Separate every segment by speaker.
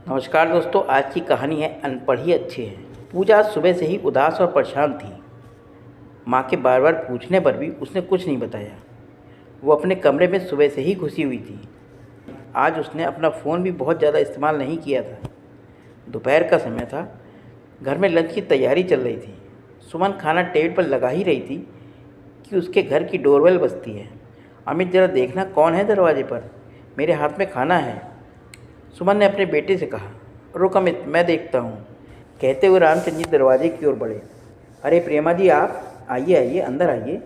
Speaker 1: नमस्कार दोस्तों, आज की कहानी है अनपढ़ ही अच्छे हैं। पूजा आज सुबह से ही उदास और परेशान थी। माँ के बार बार पूछने पर भी उसने कुछ नहीं बताया। वो अपने कमरे में सुबह से ही घुसी हुई थी। आज उसने अपना फ़ोन भी बहुत ज़्यादा इस्तेमाल नहीं किया था। दोपहर का समय था। घर में लंच की तैयारी चल रही थी। सुमन खाना टेबल पर लगा ही रही थी कि उसके घर की डोरबेल बजती है। अमित, ज़रा देखना कौन है दरवाजे पर, मेरे हाथ में खाना है। सुमन ने अपने बेटे से कहा। रुक अमित, मैं देखता हूँ, कहते हुए रामचंद्र जी दरवाजे की ओर बढ़े। अरे प्रेमा जी, आप आइए आइए, अंदर आइए।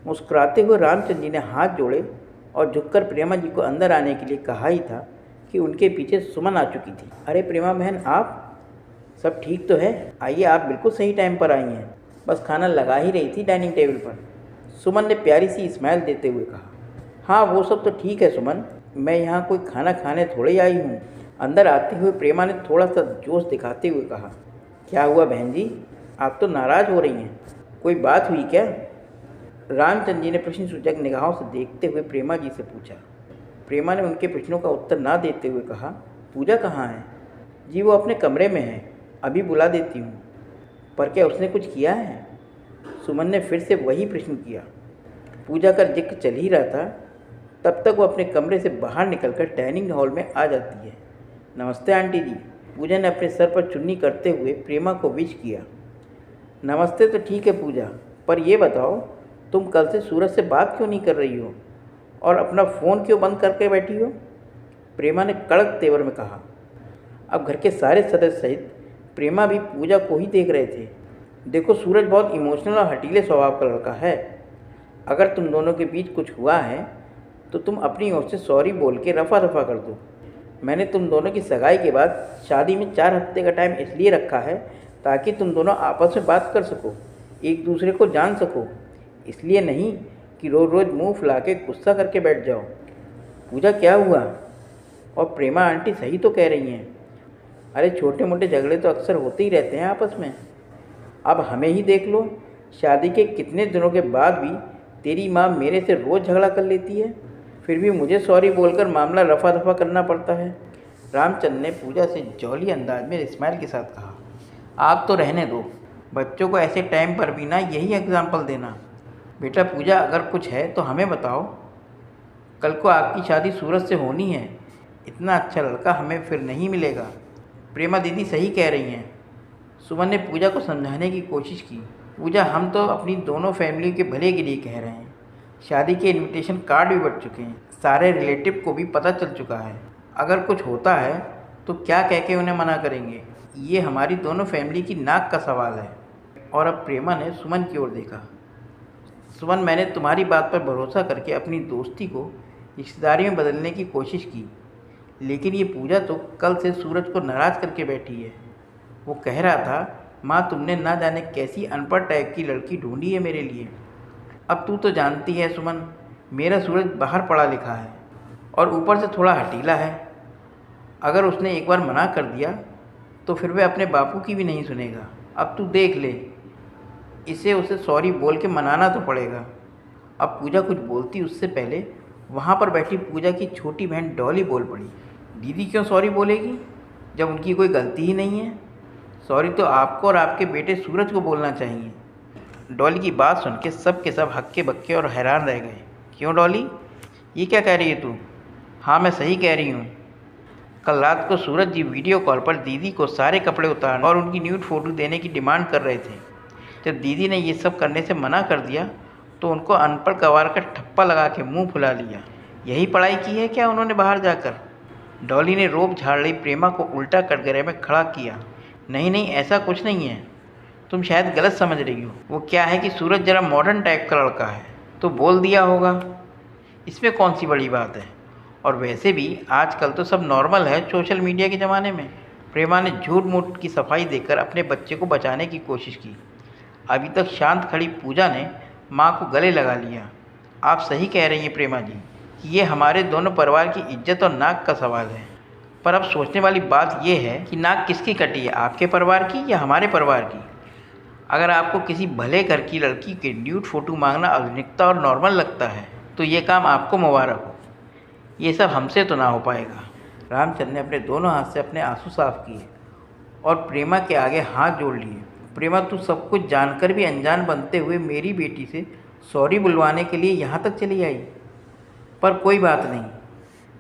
Speaker 1: मुस्कुराते हुए रामचंद्र जी ने हाथ जोड़े और झुककर प्रेमा जी को अंदर आने के लिए कहा ही था कि उनके पीछे सुमन आ चुकी थी। अरे प्रेमा बहन, आप सब ठीक तो है? आइए, आप बिल्कुल सही टाइम पर आई हैं। बस खाना लगा ही रही थी डाइनिंग टेबल पर। सुमन ने प्यारी सी स्माइल देते हुए कहा। हाँ, वो सब तो ठीक है सुमन, मैं यहाँ कोई खाना खाने थोड़े ही आई हूँ। अंदर आते हुए प्रेमा ने थोड़ा सा जोश दिखाते हुए कहा। क्या हुआ बहन जी, आप तो नाराज़ हो रही हैं, कोई बात हुई क्या? रामचंद्र जी ने प्रश्नसूचक निगाहों से देखते हुए प्रेमा जी से पूछा। प्रेमा ने उनके प्रश्नों का उत्तर ना देते हुए कहा, पूजा कहाँ है? जी वो अपने कमरे में है, अभी बुला देती हूँ। पर क्या उसने कुछ किया है? सुमन ने फिर से वही प्रश्न किया। पूजा का जिक्र चल ही रहा था, तब तक वो अपने कमरे से बाहर निकलकर डाइनिंग हॉल में आ जाती है। नमस्ते आंटी जी। पूजा ने अपने सर पर चुन्नी करते हुए प्रेमा को विश किया। नमस्ते तो ठीक है पूजा, पर यह बताओ तुम कल से सूरज से बात क्यों नहीं कर रही हो और अपना फ़ोन क्यों बंद करके बैठी हो? प्रेमा ने कड़क तेवर में कहा। अब घर के सारे सदस्य सहित प्रेमा भी पूजा को ही देख रहे थे। देखो, सूरज बहुत इमोशनल और हटीले स्वभाव का लड़का है। अगर तुम दोनों के बीच कुछ हुआ है तो तुम अपनी ओर से सॉरी बोल के रफ़ा दफ़ा कर दो। मैंने तुम दोनों की सगाई के बाद शादी में 4 हफ्ते का टाइम इसलिए रखा है ताकि तुम दोनों आपस में बात कर सको, एक दूसरे को जान सको, इसलिए नहीं कि रोज़ रोज़ मुंह फुला के गुस्सा करके बैठ जाओ। पूजा क्या हुआ? और प्रेमा आंटी सही तो कह रही हैं। अरे छोटे मोटे झगड़े तो अक्सर होते ही रहते हैं आपस में। अब हमें ही देख लो, शादी के कितने दिनों के बाद भी तेरी माँ मेरे से रोज़ झगड़ा कर लेती है, फिर भी मुझे सॉरी बोलकर मामला रफा दफा करना पड़ता है। रामचंद्र ने पूजा से जौली अंदाज में स्माइल के साथ कहा। आप तो रहने दो, बच्चों को ऐसे टाइम पर भी ना यही एग्जाम्पल देना। बेटा पूजा, अगर कुछ है तो हमें बताओ। कल को आपकी शादी सूरज से होनी है, इतना अच्छा लड़का हमें फिर नहीं मिलेगा। प्रेमा दीदी सही कह रही हैं। सुमन ने पूजा को समझाने की कोशिश की। पूजा, हम तो अपनी दोनों फैमिली के भले के लिए कह रहे हैं। शादी के इनविटेशन कार्ड भी बढ़ चुके हैं, सारे रिलेटिव को भी पता चल चुका है। अगर कुछ होता है तो क्या कह के उन्हें मना करेंगे? ये हमारी दोनों फैमिली की नाक का सवाल है। और अब प्रेमा ने सुमन की ओर देखा। सुमन, मैंने तुम्हारी बात पर भरोसा करके अपनी दोस्ती को रिश्तेदारी में बदलने की कोशिश की, लेकिन ये पूजा तो कल से सूरज को नाराज़ करके बैठी है। वो कह रहा था, माँ तुमने ना जाने कैसी अनपढ़ टाइप की लड़की ढूंढी है मेरे लिए। अब तू तो जानती है सुमन, मेरा सूरज बाहर पढ़ा लिखा है और ऊपर से थोड़ा हटीला है। अगर उसने एक बार मना कर दिया तो फिर वह अपने बापू की भी नहीं सुनेगा। अब तू देख ले, इसे उसे सॉरी बोल के मनाना तो पड़ेगा। अब पूजा कुछ बोलती उससे पहले वहाँ पर बैठी पूजा की छोटी बहन डॉली बोल पड़ी। दीदी क्यों सॉरी बोलेगी जब उनकी कोई गलती ही नहीं है? सॉरी तो आपको और आपके बेटे सूरज को बोलना चाहिए। डॉली की बात सुन के सब हक्के बक्के और हैरान रह गए। क्यों डॉली, ये क्या कह रही है तू? हाँ, मैं सही कह रही हूँ। कल रात को सूरज जी वीडियो कॉल पर दीदी को सारे कपड़े उतारने और उनकी न्यूड फ़ोटो देने की डिमांड कर रहे थे। जब दीदी ने ये सब करने से मना कर दिया तो उनको अनपढ़ गंवार का ठप्पा लगा के मुंह फुला लिया। यही पढ़ाई की है क्या उन्होंने बाहर जाकर? डॉली ने रोब झाड़ रही प्रेमा को उल्टा कटघरे में खड़ा किया। नहीं नहीं, ऐसा कुछ नहीं है, तुम शायद गलत समझ रही हो। वो क्या है कि सूरज ज़रा मॉडर्न टाइप का लड़का है तो बोल दिया होगा, इसमें कौन सी बड़ी बात है। और वैसे भी आजकल तो सब नॉर्मल है सोशल मीडिया के ज़माने में। प्रेमा ने झूठ मूठ की सफाई देकर अपने बच्चे को बचाने की कोशिश की। अभी तक शांत खड़ी पूजा ने माँ को गले लगा लिया। आप सही कह रही हैं प्रेमा जी कि ये हमारे दोनों परिवार की इज्जत और नाक का सवाल है। पर अब सोचने वाली बात यह है कि नाक किसकी कटी है, आपके परिवार की या हमारे परिवार की? अगर आपको किसी भले घर की लड़की के न्यूड फ़ोटो मांगना आधुनिकता और नॉर्मल लगता है तो ये काम आपको मुबारक हो। ये सब हमसे तो ना हो पाएगा। रामचंद्र ने अपने दोनों हाथ से अपने आंसू साफ किए और प्रेमा के आगे हाथ जोड़ लिए। प्रेमा, तू सब कुछ जानकर भी अनजान बनते हुए मेरी बेटी से सॉरी बुलवाने के लिए यहाँ तक चली आई। पर कोई बात नहीं,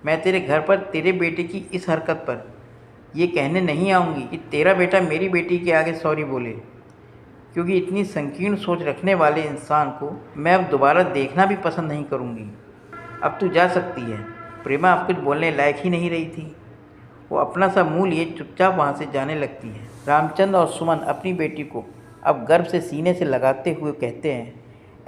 Speaker 1: मैं तेरे घर पर तेरे बेटे की इस हरकत पर ये कहने नहीं आऊँगी कि तेरा बेटा मेरी बेटी के आगे सॉरी बोले, क्योंकि इतनी संकीर्ण सोच रखने वाले इंसान को मैं अब दोबारा देखना भी पसंद नहीं करूँगी। अब तू जा सकती है। प्रेमा अब कुछ बोलने लायक ही नहीं रही थी। वो अपना सा मुँह लिए चुपचाप वहाँ से जाने लगती है। रामचंद्र और सुमन अपनी बेटी को अब गर्व से सीने से लगाते हुए कहते हैं,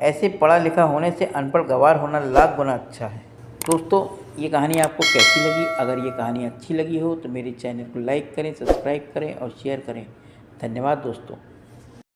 Speaker 1: ऐसे पढ़ा लिखा होने से अनपढ़ गंवार होना लाख गुना अच्छा है। दोस्तों, ये कहानी आपको कैसी लगी? अगर ये कहानी अच्छी लगी हो तो मेरे चैनल को लाइक करें, सब्सक्राइब करें और शेयर करें। धन्यवाद दोस्तों।